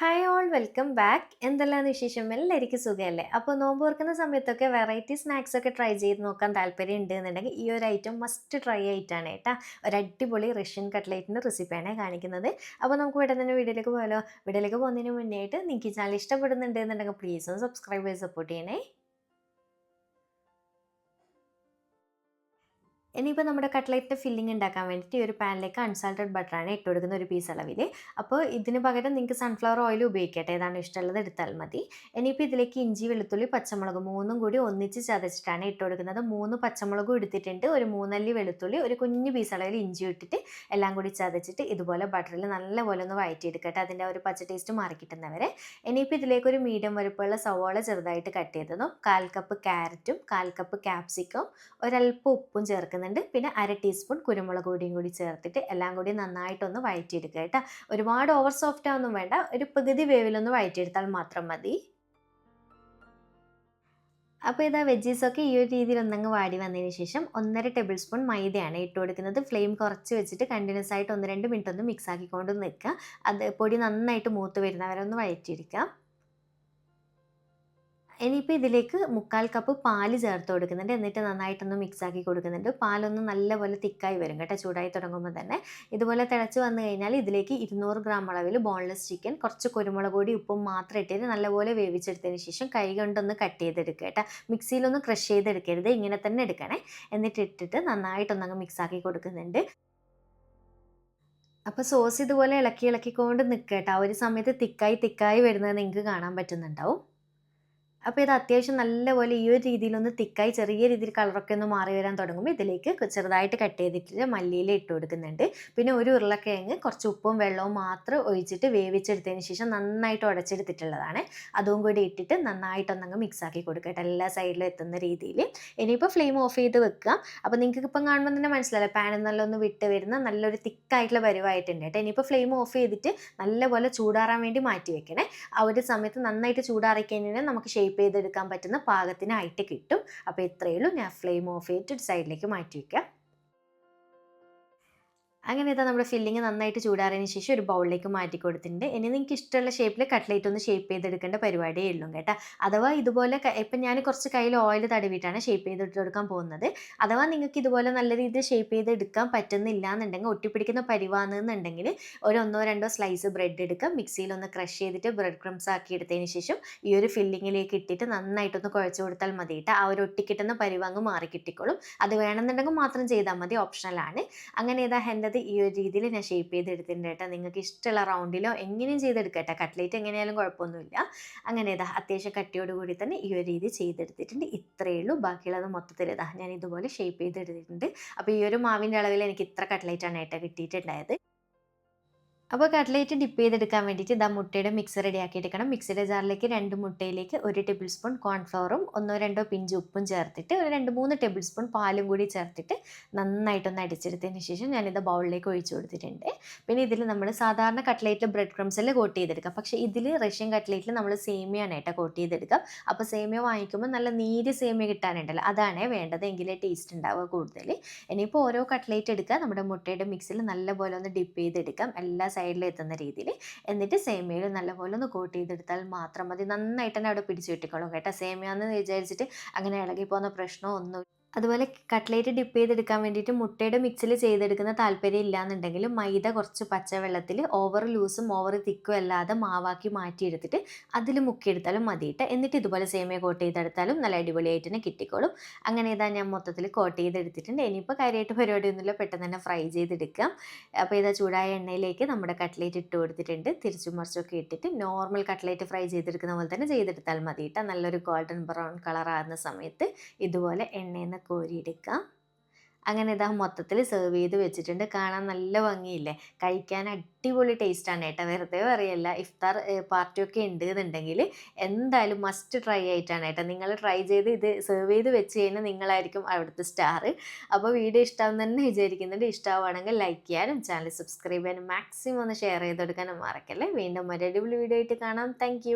Hi all welcome back. എന്തെല്ലാം വിശേഷം? എല്ലാവർക്കും സുഖമല്ലേ? അപ്പോൾ നോമ്പ് തുറക്കുന്ന സമയത്തൊക്കെ വെറൈറ്റി സ്നാക്സ് ഒക്കെ ട്രൈ ചെയ്ത് നോക്കാൻ താല്പര്യം ഉണ്ട് എന്നുണ്ടെങ്കിൽ ഈ ഒരു ഐറ്റം മസ്റ്റ് ട്രൈ ആയിട്ടാണ് കേട്ടോ. ഒരു അടിപൊളി റഷ്യൻ കട്ട്ലേറ്റിൻ്റെ റെസിപ്പിയാണ് കാണിക്കുന്നത്. അപ്പോൾ നമുക്ക് ഇവിടെ തന്നെ വീഡിയോയിലേക്ക് പോയാലോ? വീഡിയോയിലേക്ക് പോകുന്നതിന് മുന്നേ ആയിട്ട് നിങ്ങൾക്ക് ഈ ചാനൽ ഇഷ്ടപ്പെടുന്നുണ്ട് എന്നുണ്ടെങ്കിൽ പ്ലീസ് ഒന്ന് സബ്സ്ക്രൈബ് ചെയ്ത് സപ്പോർട്ട് ചെയ്യണേ. ഇനിയിപ്പോൾ നമ്മുടെ കട്ട്ലറ്റിൻ്റെ ഫില്ലിംഗ് ഉണ്ടാക്കാൻ വേണ്ടിയിട്ട് ഈ ഒരു പാനിലേക്ക് അൺസാൾട്ടഡ് ബട്ടറാണ് ഇട്ട് കൊടുക്കുന്ന ഒരു പീസ് അളവിൽ. അപ്പോൾ ഇതിന് പകരം നിങ്ങൾക്ക് സൺഫ്ലവർ ഓയിൽ ഉപയോഗിക്കട്ടെ, ഏതാണ് ഇഷ്ടമുള്ളത് എടുത്താൽ മതി. ഇനിയിപ്പോൾ ഇതിലേക്ക് ഇഞ്ചി, വെളുത്തുള്ളി, പച്ചമുളക് മൂന്നും കൂടി ഒന്നിച്ച് ചതച്ചിട്ടാണ് ഇട്ട് കൊടുക്കുന്നത്. 3 പച്ചമുളകും എടുത്തിട്ടുണ്ട്, ഒരു 3 അല്ലി വെളുത്തുള്ളി, ഒരു കുഞ്ഞു പീസ് അളവിൽ ഇഞ്ചി ഇട്ടിട്ട് എല്ലാം കൂടി ചതച്ചിട്ട് ഇതുപോലെ ബട്ടറിൽ നല്ലപോലെ ഒന്ന് വഴറ്റിയെടുക്കട്ടെ, അതിൻ്റെ ഒരു പച്ച ടേസ്റ്റ് മാറി കിട്ടുന്നവരെ. ഇനിയിപ്പോൾ ഇതിലേക്ക് ഒരു മീഡിയം വലുപ്പമുള്ള സവോള ചെറുതായിട്ട് കട്ട് ചെയ്തതും 1/4 കപ്പ് ക്യാരറ്റും 1/4 കപ്പ് ക്യാപ്സിക്കം ഒരല്പം ഉപ്പും ചേർക്കുന്നത്, പിന്നെ 1/2 ടീസ്പൂൺ കുരുമുളക് പൊടിയും കൂടി ചേർത്തിട്ട് എല്ലാം കൂടി നന്നായിട്ടൊന്ന് വഴറ്റിയെടുക്കുക കേട്ടോ. ഒരുപാട് ഓവർ സോഫ്റ്റ് ആവൊന്നും വേണ്ട, ഒരു പകുതി വേവിലൊന്ന് വഴറ്റിയെടുത്താൽ മാത്രം മതി. അപ്പോൾ ഇതാ വെജീസൊക്കെ ഈ ഒരു രീതിയിൽ ഒന്നങ്ങ് വാടി വന്നതിന് ശേഷം 1.5 ടേബിൾ സ്പൂൺ മൈദയാണ് ഇട്ട് കൊടുക്കുന്നത്. ഫ്ലെയിം കുറച്ച് വെച്ചിട്ട് കണ്ടിന്യൂസ് ആയിട്ട് 1-2 മിനിറ്റ് ഒന്ന് മിക്സ് ആക്കിക്കൊണ്ട് നിൽക്കുക. അത് പൊടി നന്നായിട്ട് മൂത്ത് വരുന്നവരെ ഒന്ന് വഴറ്റിയെടുക്കുക. ഇനിയിപ്പോൾ ഇതിലേക്ക് 1/4 കപ്പ് പാല് ചേർത്ത് കൊടുക്കുന്നുണ്ട്. എന്നിട്ട് നന്നായിട്ടൊന്ന് മിക്സ് ആക്കി കൊടുക്കുന്നുണ്ട്. പാലൊന്ന് നല്ലപോലെ തിക്കായി വരും കേട്ടോ, ചൂടായി തുടങ്ങുമ്പോൾ തന്നെ. ഇതുപോലെ തിളച്ച് വന്നു കഴിഞ്ഞാൽ ഇതിലേക്ക് 200 ഗ്രാം അളവിൽ ബോൺലെസ് ചിക്കൻ, കുറച്ച് കുരുമുളക് പൊടി, ഉപ്പും മാത്രം ഇട്ടിട്ട് നല്ലപോലെ വേവിച്ചെടുത്തതിന് ശേഷം കൈ കൊണ്ടൊന്ന് കട്ട് ചെയ്തെടുക്കുക കേട്ടോ. മിക്സിയിലൊന്ന് ക്രഷ് ചെയ്തെടുക്കരുത്, ഇങ്ങനെ തന്നെ എടുക്കണേ. എന്നിട്ട് ഇട്ടിട്ട് നന്നായിട്ടൊന്നങ്ങ് മിക്സ് ആക്കി കൊടുക്കുന്നുണ്ട്. അപ്പോൾ സോസ് ഇതുപോലെ ഇളക്കി ഇളക്കിക്കൊണ്ട് നിൽക്കുക കേട്ടോ. ആ ഒരു സമയത്ത് തിക്കായി തിക്കായി വരുന്നത് നിങ്ങൾക്ക് കാണാൻ പറ്റുന്നുണ്ടാവും. അപ്പോൾ ഇത് അത്യാവശ്യം നല്ലപോലെ ഈ ഒരു രീതിയിലൊന്ന് തിക്കായി ചെറിയ രീതിയിൽ കളറൊക്കെ ഒന്ന് മാറി വരാൻ തുടങ്ങുമ്പോൾ ഇതിലേക്ക് ചെറുതായിട്ട് കട്ട് ചെയ്തിട്ട് മല്ലിയില ഇട്ട് കൊടുക്കുന്നുണ്ട്. പിന്നെ ഒരു ഉരുളക്കിഴങ്ങ് കുറച്ച് ഉപ്പും വെള്ളവും മാത്രം ഒഴിച്ചിട്ട് വേവിച്ചെടുത്തതിന് ശേഷം നന്നായിട്ട് ഉടച്ചെടുത്തിട്ടുള്ളതാണ്. അതും കൂടി ഇട്ടിട്ട് നന്നായിട്ടൊന്നങ്ങ് മിക്സ് ആക്കി കൊടുക്കട്ടെ, എല്ലാ സൈഡിലും എത്തുന്ന രീതിയിൽ. ഇനിയിപ്പോൾ ഫ്ലെയിം ഓഫ് ചെയ്ത് വെക്കുക. അപ്പോൾ നിങ്ങൾക്ക് ഇപ്പം കാണുമ്പോൾ തന്നെ മനസ്സിലാവില്ല, പാനിൽ നല്ല ഒന്ന് വിട്ട് വരുന്ന നല്ലൊരു തിക്കായിട്ടുള്ള പരുവായിട്ടുണ്ട് കേട്ടോ. ഇനിയിപ്പോൾ ഫ്ലെയിം ഓഫ് ചെയ്തിട്ട് നല്ലപോലെ ചൂടാറാൻ വേണ്ടി മാറ്റി വെക്കണേ. ആ ഒരു സമയത്ത് നന്നായിട്ട് ചൂടാറി കഴിഞ്ഞാൽ നമുക്ക് ഷേപ്പ് ചെയ്തെടുക്കാൻ പറ്റുന്ന പാകത്തിനായിട്ട് കിട്ടും. അപ്പോൾ ഇത്രയേ ഉള്ളൂ. ഞാൻ ഫ്ലെയിം ഓഫ് ചെയ്തിട്ട് സൈഡിലേക്ക് മാറ്റി വയ്ക്കാം. അങ്ങനെ ഇതാ നമ്മുടെ ഫില്ലിങ് നന്നായിട്ട് ചൂടാറിയതിന് ശേഷം ഒരു ബൗളിലേക്ക് മാറ്റി കൊടുത്തിട്ടുണ്ട്. ഇനി നിങ്ങൾക്ക് ഇഷ്ടമുള്ള ഷേപ്പിൽ കട്ട്ലേറ്റ് ഒന്ന് ഷേപ്പ് ചെയ്തെടുക്കേണ്ട പരിപാടിയേ ഉള്ളൂ കേട്ടോ. അഥവാ ഇതുപോലെ ഇപ്പം ഞാൻ കുറച്ച് കയ്യിൽ ഓയിൽ തടവിയിട്ടാണ് ഷേപ്പ് ചെയ്തിട്ട് കൊടുക്കാൻ പോകുന്നത്. അഥവാ നിങ്ങൾക്ക് ഇതുപോലെ നല്ല രീതിയിൽ ഷേപ്പ് ചെയ്തെടുക്കാൻ പറ്റുന്നില്ല എന്നുണ്ടെങ്കിൽ, ഒട്ടിപ്പിടിക്കുന്ന പരിവാണെന്നുണ്ടെങ്കിൽ ഒരു 1-2 സ്ലൈസ് ബ്രെഡ് എടുക്കുക. മിക്സിയിലൊന്ന് ക്രഷ് ചെയ്തിട്ട് ബ്രെഡ് ക്രംസ് ആക്കി എടുത്തതിന് ശേഷം ഈ ഒരു ഫില്ലിങ്ങിലേക്ക് ഇട്ടിട്ട് നന്നായിട്ടൊന്ന് കുഴച്ച് കൊടുത്താൽ മതി കേട്ടോ. ആ ഒരു ഒട്ടിക്കിട്ടുന്ന പരിവാങ്ങ് മാറി കിട്ടിക്കോളും. അത് വേണമെന്നുണ്ടെങ്കിൽ മാത്രം ചെയ്താൽ മതി, ഓപ്ഷണലാണ്. അങ്ങനെ ഇതാ എൻ്റെ ഈ ഒരു രീതിയിൽ ഞാൻ ഷേപ്പ് ചെയ്തെടുത്തിട്ടുണ്ട് കേട്ടോ. നിങ്ങൾക്ക് ഇഷ്ടമുള്ള റൗണ്ടിലോ എങ്ങനെയും ചെയ്തെടുക്കട്ടെ, കട്ട്ലേറ്റ് എങ്ങനെയായാലും കുഴപ്പമൊന്നുമില്ല. അങ്ങനെ ഇതാ അത്യാവശ്യം കട്ടിയോട് കൂടി തന്നെ ഈ ഒരു രീതി ചെയ്തെടുത്തിട്ടുണ്ട്. ഇത്രയേ ഉള്ളൂ. ബാക്കിയുള്ളത് മൊത്തത്തിൽ ഇതാ ഞാൻ ഇതുപോലെ ഷേപ്പ് ചെയ്തെടുത്തിട്ടുണ്ട്. അപ്പോൾ ഈ ഒരു മാവിൻ്റെ അളവിൽ എനിക്ക് ഇത്ര കട്ട്ലേറ്റാണ് കേട്ടോ കിട്ടിയിട്ടുണ്ടായത്. അപ്പോൾ കട്ട്ലേറ്റ് ഡിപ്പ് ചെയ്തെടുക്കാൻ വേണ്ടിയിട്ട് ഇതാ മുട്ടയുടെ മിക്സ് റെഡിയാക്കി എടുക്കണം. മിക്സിയുടെ ജാറിലേക്ക് 2 മുട്ടയിലേക്ക് 1 ടേബിൾ സ്പൂൺ കോൺഫ്ലവറും 1-2 പിഞ്ച് ഉപ്പും ചേർത്തിട്ട് ഒരു 2-3 ടേബിൾ സ്പൂൺ പാലും കൂടി ചേർത്തിട്ട് നന്നായിട്ടൊന്ന് അടിച്ചെടുത്തതിന് ശേഷം ഞാനിത് ബൗളിലേക്ക് ഒഴിച്ചു കൊടുത്തിട്ടുണ്ട്. പിന്നെ ഇതിൽ നമ്മൾ സാധാരണ കട്ട്ലേറ്റിൽ ബ്രെഡ് ക്രംസിൽ കോട്ട് ചെയ്തെടുക്കാം. പക്ഷേ ഇതിൽ റഷ്യൻ കട്ട്ലേറ്റിൽ നമ്മൾ സേമിയാണ് കേട്ടോ കോട്ട് ചെയ്തെടുക്കാം. അപ്പോൾ സേമിയ വാങ്ങിക്കുമ്പോൾ നല്ല നീര് സേമിയ കിട്ടാനുണ്ടല്ലോ, അതാണ് വേണ്ടത്, എങ്കിലേ ടേസ്റ്റ് ഉണ്ടാവുക കൂടുതൽ. ഇനിയിപ്പോൾ ഓരോ കട്ട്ലേറ്റ് എടുക്കുക, നമ്മുടെ മുട്ടയുടെ മിക്സിൽ നല്ലപോലെ ഒന്ന് ഡിപ്പ് ചെയ്തെടുക്കാം, എല്ലാ സൈഡിൽ എത്തുന്ന രീതിയിൽ. എന്നിട്ട് സേമിയയിൽ നല്ലപോലെ ഒന്ന് കോട്ട് ചെയ്തെടുത്താൽ മാത്രം മതി. നന്നായിട്ട് തന്നെ അവിടെ പിടിച്ചു കിട്ടിക്കോളും കേട്ടോ. സേമിയ എന്ന് വിചാരിച്ചിട്ട് അങ്ങനെ ഇളകി പോകുന്ന പ്രശ്നമോ ഒന്നും. അതുപോലെ കട്ട്ലേറ്റ് ഡിപ്പ് ചെയ്തെടുക്കാൻ വേണ്ടിയിട്ട് മുട്ടയുടെ മിക്സിൽ ചെയ്തെടുക്കുന്ന താല്പര്യം ഇല്ലാന്നുണ്ടെങ്കിൽ മൈദ കുറച്ച് പച്ചവെള്ളത്തിൽ ഓവർ ലൂസും ഓവർ തിക്കും അല്ലാതെ മാവാക്കി മാറ്റിയെടുത്തിട്ട് അതിൽ മുക്കിയെടുത്താലും മതിയിട്ട്. എന്നിട്ട് ഇതുപോലെ സേമിയ കോട്ട് ചെയ്തെടുത്താലും നല്ല അടിപൊളിയായിട്ട് തന്നെ കിട്ടിക്കോളും. അങ്ങനെ ഇതാ ഞാൻ മൊത്തത്തിൽ കോട്ട് ചെയ്തെടുത്തിട്ടുണ്ട്. ഇനിയിപ്പോൾ കാര്യമായിട്ട് പരിപാടിയൊന്നുമില്ല, പെട്ടെന്ന് തന്നെ ഫ്രൈ ചെയ്തെടുക്കാം. അപ്പോൾ ഇതാ ചൂടായ എണ്ണയിലേക്ക് നമ്മുടെ കട്ട്ലേറ്റ് ഇട്ട് കൊടുത്തിട്ടുണ്ട്. തിരിച്ചും മറിച്ചൊക്കെ ഇട്ടിട്ട് നോർമൽ കട്ട്ലേറ്റ് ഫ്രൈ ചെയ്തെടുക്കുന്ന പോലെ തന്നെ ചെയ്തെടുത്താൽ മതിയിട്ട്. നല്ലൊരു ഗോൾഡൻ ബ്രൗൺ കളറാകുന്ന സമയത്ത് ഇതുപോലെ എണ്ണയിൽ നിന്ന് കോരിയെടുക്കാം. അങ്ങനെ ഇതാ മൊത്തത്തിൽ സെർവ് ചെയ്ത് വെച്ചിട്ടുണ്ട്. കാണാൻ നല്ല ഭംഗിയില്ലേ, കഴിക്കാൻ അടിപൊളി ടേസ്റ്റാണ് കേട്ടോ, വെറുതെ പറയല്ല. ഇഫ്താർ പാർട്ടിയൊക്കെ ഉണ്ട് എന്നുണ്ടെങ്കിൽ എന്തായാലും മസ്റ്റ് ട്രൈ ആയിട്ടാണ് കേട്ടോ. നിങ്ങൾ ട്രൈ ചെയ്ത് ഇത് സെർവ് ചെയ്ത് വെച്ച് കഴിഞ്ഞാൽ നിങ്ങളായിരിക്കും അവിടുത്തെ സ്റ്റാർ. അപ്പോൾ വീഡിയോ ഇഷ്ടമാണെന്ന് തന്നെ വിചാരിക്കുന്നുണ്ട്. ഇഷ്ടമാവുകയാണെങ്കിൽ ലൈക്ക് ചെയ്യാനും ചാനൽ സബ്സ്ക്രൈബ് ചെയ്യാനും മാക്സിമം ഒന്ന് ഷെയർ ചെയ്ത് കൊടുക്കാനും മറക്കല്ലേ. വീണ്ടും ഒരു അടിപൊളി വീഡിയോ ആയിട്ട് കാണാം. താങ്ക്